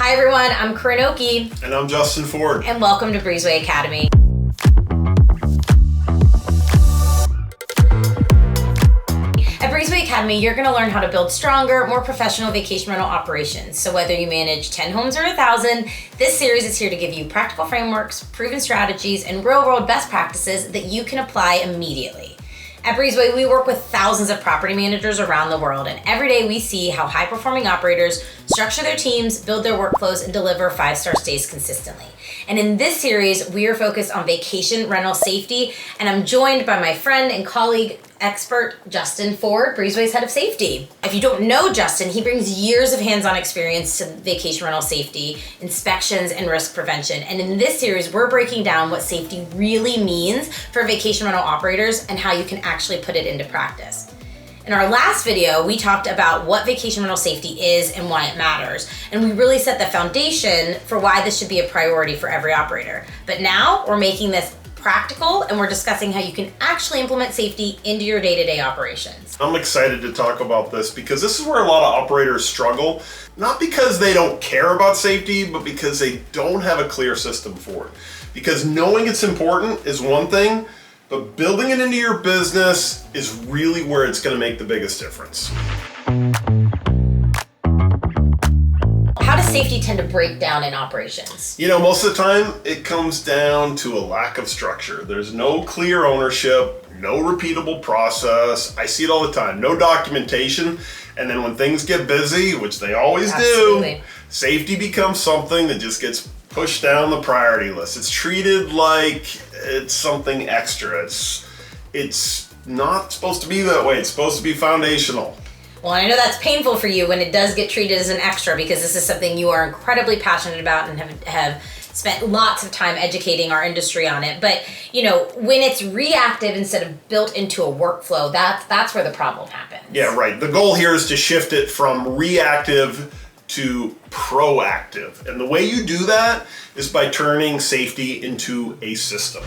Hi everyone, I'm Koryn Okey. And I'm Justin Ford. And welcome to Breezeway Academy. At Breezeway Academy, you're gonna learn how to build stronger, more professional vacation rental operations. So whether you manage 10 homes or 1,000, this series is here to give you practical frameworks, proven strategies, and real-world best practices that you can apply immediately. At Breezeway, we work with thousands of property managers around the world, and every day we see how high-performing operators structure their teams, build their workflows, and deliver 5-star stays consistently. And in this series, we are focused on vacation rental safety, and I'm joined by my friend and colleague, expert Justin Ford, Breezeway's head of safety. If you don't know Justin, he brings years of hands-on experience to vacation rental safety, inspections, and risk prevention. And in this series, we're breaking down what safety really means for vacation rental operators and how you can actually put it into practice. In our last video, we talked about what vacation rental safety is and why it matters. And we really set the foundation for why this should be a priority for every operator. But now we're making this practical, and we're discussing how you can actually implement safety into your day-to-day operations. I'm excited to talk about this because this is where a lot of operators struggle, not because they don't care about safety, but because they don't have a clear system for it. Because knowing it's important is one thing, but building it into your business is really where it's going to make the biggest difference. How does safety tend to break down in operations? You know, most of the time it comes down to a lack of structure. There's no clear ownership, no repeatable process. I see it all the time. No documentation. And then when things get busy, which they always do, safety becomes something that just gets pushed down the priority list. It's treated like it's something extra. It's not supposed to be that way. It's supposed to be foundational. Well, I know that's painful for you when it does get treated as an extra, because this is something you are incredibly passionate about and have spent lots of time educating our industry on it. But, you know, when it's reactive instead of built into a workflow, that's where the problem happens. Yeah, right. The goal here is to shift it from reactive to proactive. And the way you do that is by turning safety into a system.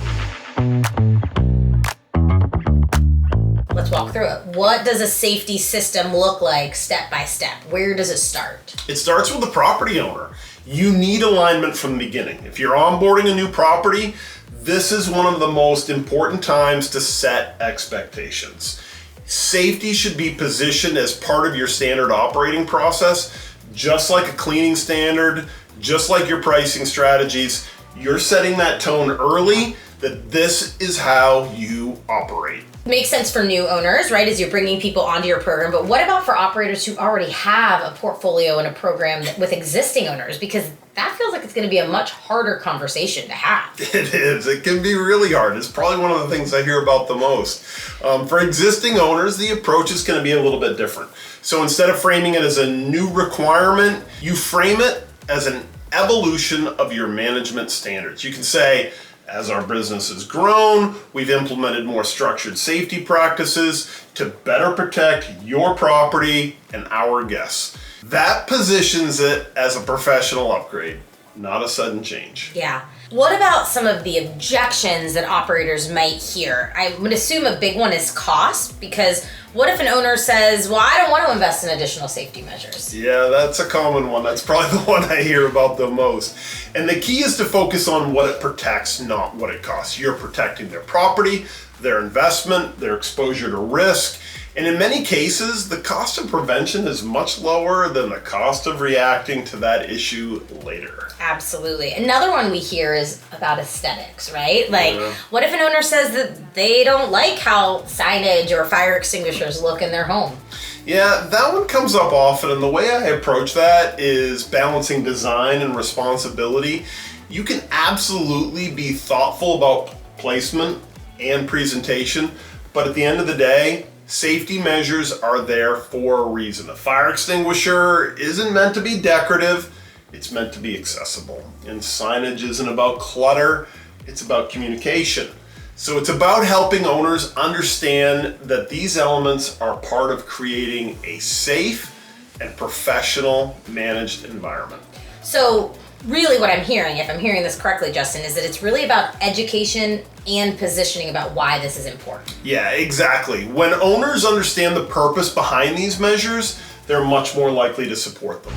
Let's walk through it. What does a safety system look like step by step? Where does it start? It starts with the property owner. You need alignment from the beginning. If you're onboarding a new property, this is one of the most important times to set expectations. Safety should be positioned as part of your standard operating process, just like a cleaning standard, just like your pricing strategies. You're setting that tone early that this is how you operate. Makes sense for new owners, right, as you're bringing people onto your program. But what about for operators who already have a portfolio and a program with existing owners? Because that feels like it's going to be a much harder conversation to have. It is. It can be really hard. It's probably one of the things I hear about the most. For existing owners, the approach is going to be a little bit different. So instead of framing it as a new requirement, you frame it as an evolution of your management standards. You can say, as our business has grown, we've implemented more structured safety practices to better protect your property and our guests. That positions it as a professional upgrade, not a sudden change. Yeah. What about some of the objections that operators might hear? I would assume a big one is cost, because what if an owner says, well, I don't want to invest in additional safety measures? Yeah, that's a common one. That's probably the one I hear about the most. And the key is to focus on what it protects, not what it costs. You're protecting their property, their investment, their exposure to risk. And in many cases, the cost of prevention is much lower than the cost of reacting to that issue later. Absolutely. Another one we hear is about aesthetics, right? Like, what if an owner says that they don't like how signage or fire extinguishers look in their home? Yeah, that one comes up often, and the way I approach that is balancing design and responsibility. You can absolutely be thoughtful about placement and presentation, but at the end of the day, safety measures are there for a reason. A fire extinguisher isn't meant to be decorative, it's meant to be accessible. And signage isn't about clutter, it's about communication. So it's about helping owners understand that these elements are part of creating a safe and professional managed environment. So really what I'm hearing, if I'm hearing this correctly, Justin, is that it's really about education and positioning about why this is important. Yeah, exactly. When owners understand the purpose behind these measures, they're much more likely to support them.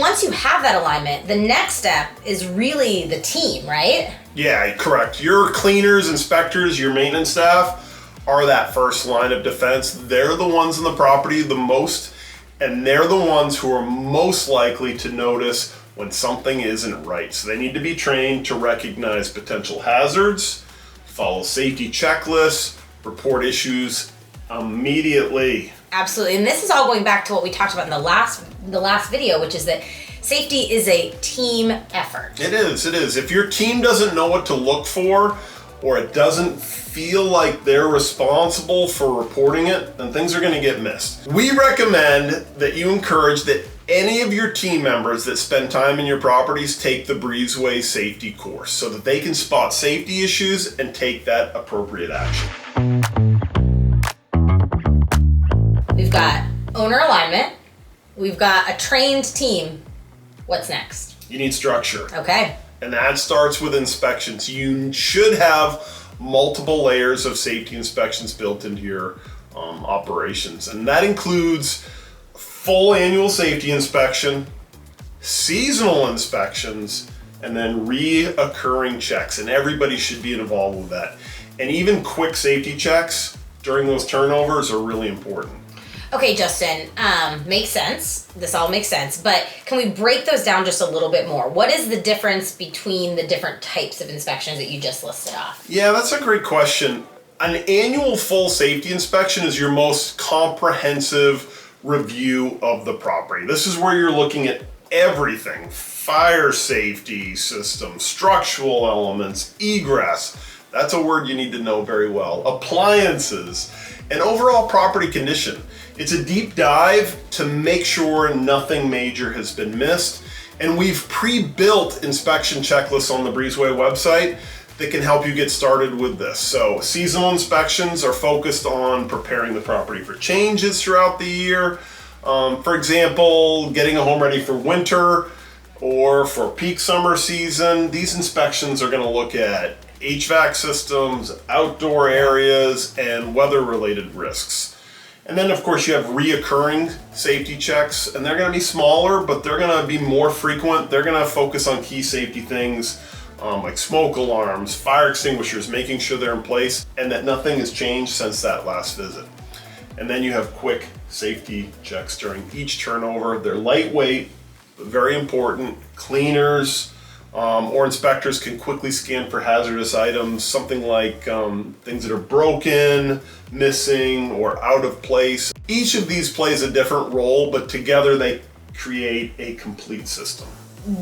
once you have that alignment, the next step is really the team, right? Yeah, correct. Your cleaners, inspectors, your maintenance staff are that first line of defense. They're the ones in the property the most, and they're the ones who are most likely to notice when something isn't right. So they need to be trained to recognize potential hazards, follow safety checklists, report issues immediately. Absolutely. And this is all going back to what we talked about in the last video, which is that safety is a team effort. It is. If your team doesn't know what to look for, or it doesn't feel like they're responsible for reporting it, then things are going to get missed. We recommend that you encourage that any of your team members that spend time in your properties take the Breezeway safety course so that they can spot safety issues and take that appropriate action. We've got owner alignment. We've got a trained team. What's next? You need structure. Okay. And that starts with inspections. You should have multiple layers of safety inspections built into your operations. And that includes full annual safety inspection, seasonal inspections, and then reoccurring checks. And everybody should be involved with that. And even quick safety checks during those turnovers are really important. Okay, Justin, makes sense. This all makes sense, but can we break those down just a little bit more? What is the difference between the different types of inspections that you just listed off? Yeah, that's a great question. An annual full safety inspection is your most comprehensive review of the property. This is where you're looking at everything: fire safety systems, structural elements, egress. That's a word you need to know very well. Appliances, and overall property condition. It's a deep dive to make sure nothing major has been missed. And we've pre-built inspection checklists on the Breezeway website that can help you get started with this. So seasonal inspections are focused on preparing the property for changes throughout the year. For example, getting a home ready for winter or for peak summer season. These inspections are going to look at HVAC systems, outdoor areas, and weather-related risks. And then, of course, you have reoccurring safety checks, and they're going to be smaller, but they're going to be more frequent. They're going to focus on key safety things like smoke alarms, fire extinguishers, making sure they're in place, and that nothing has changed since that last visit. And then you have quick safety checks during each turnover. They're lightweight, but very important. Cleaners or inspectors can quickly scan for hazardous items, something like things that are broken, missing, or out of place. Each of these plays a different role, but together they create a complete system.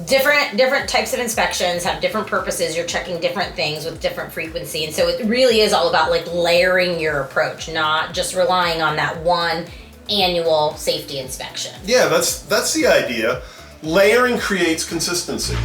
Different types of inspections have different purposes. You're checking different things with different frequency. And so it really is all about like layering your approach, not just relying on that one annual safety inspection. Yeah, that's the idea. Layering creates consistency.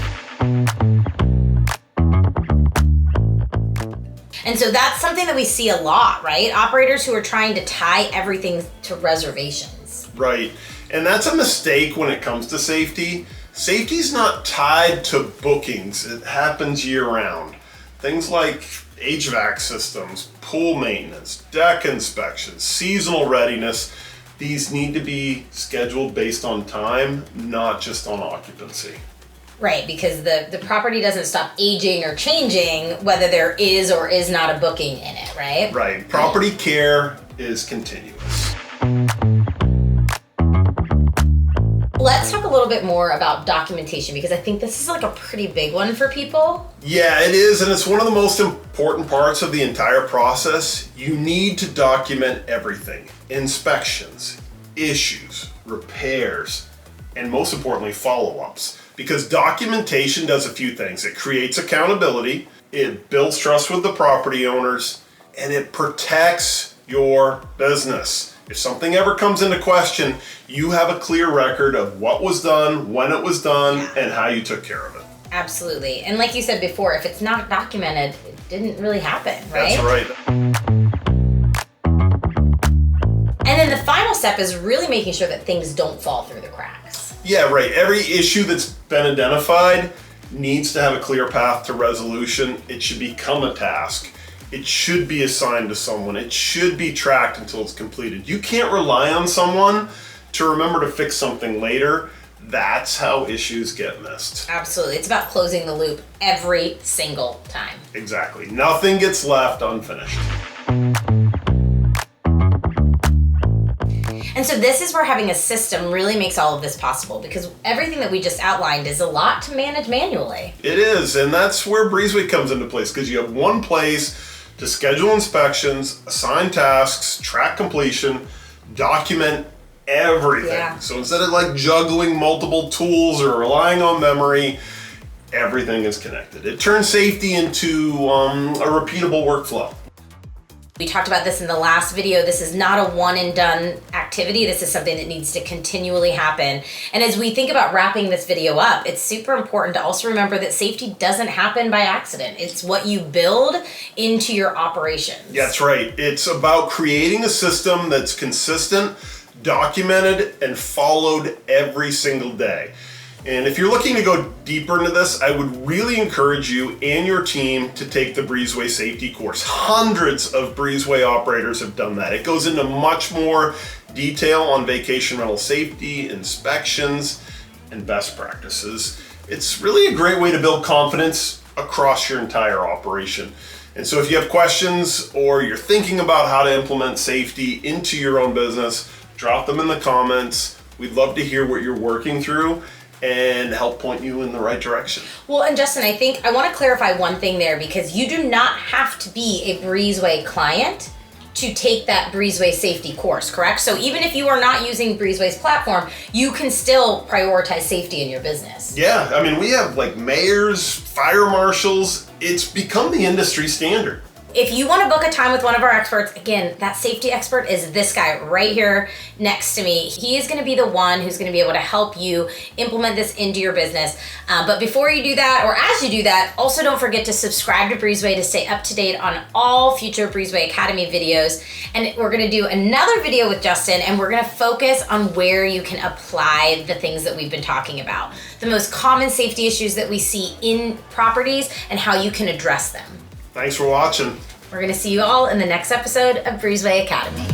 And so that's something that we see a lot, right? Operators who are trying to tie everything to reservations. Right. And that's a mistake when it comes to safety. Safety's not tied to bookings. It happens year round. Things like HVAC systems, pool maintenance, deck inspections, seasonal readiness, these need to be scheduled based on time, not just on occupancy. Right, because the property doesn't stop aging or changing whether there is or is not a booking in it, right? Right. Property care is continuous. Let's talk a little bit more about documentation, because I think this is like a pretty big one for people. Yeah, it is, and it's one of the most important parts of the entire process. You need to document everything: inspections, issues, repairs, and most importantly, follow-ups. Because documentation does a few things. It creates accountability, it builds trust with the property owners, and it protects your business. If something ever comes into question, you have a clear record of what was done, when it was done, and how you took care of it. Absolutely. And like you said before, if it's not documented, it didn't really happen, right? That's right. And then the final step is really making sure that things don't fall through the cracks. Yeah, right. Every issue that's been identified needs to have a clear path to resolution. It should become a task. It should be assigned to someone. It should be tracked until it's completed. You can't rely on someone to remember to fix something later. That's how issues get missed. Absolutely. It's about closing the loop every single time. Exactly. Nothing gets left unfinished. And so this is where having a system really makes all of this possible, because everything that we just outlined is a lot to manage manually. It is, and that's where Breezeway comes into place, because you have one place to schedule inspections, assign tasks, track completion, document everything. Yeah. So instead of like juggling multiple tools or relying on memory, everything is connected. It turns safety into a repeatable workflow. We talked about this in the last video. This is not a one and done activity. This is something that needs to continually happen. And as we think about wrapping this video up, it's super important to also remember that safety doesn't happen by accident. It's what you build into your operations. That's right. It's about creating a system that's consistent, documented, and followed every single day. And if you're looking to go deeper into this, I would really encourage you and your team to take the Breezeway safety course. Hundreds of Breezeway operators have done that. It goes into much more detail on vacation rental safety, inspections, and best practices. It's really a great way to build confidence across your entire operation. And so if you have questions or you're thinking about how to implement safety into your own business, drop them in the comments. We'd love to hear what you're working through and help point you in the right direction. Well, and Justin, I think I want to clarify one thing there, because you do not have to be a Breezeway client to take that Breezeway safety course, correct? So even if you are not using Breezeway's platform, you can still prioritize safety in your business. Yeah, I mean, we have like mayors, fire marshals. It's become the industry standard. If you want to book a time with one of our experts, again, that safety expert is this guy right here next to me. He is going to be the one who's going to be able to help you implement this into your business. But before you do that, or as you do that, also don't forget to subscribe to Breezeway to stay up to date on all future Breezeway Academy videos. And we're going to do another video with Justin, and we're going to focus on where you can apply the things that we've been talking about. The most common safety issues that we see in properties and how you can address them. Thanks for watching. We're going to see you all in the next episode of Breezeway Academy.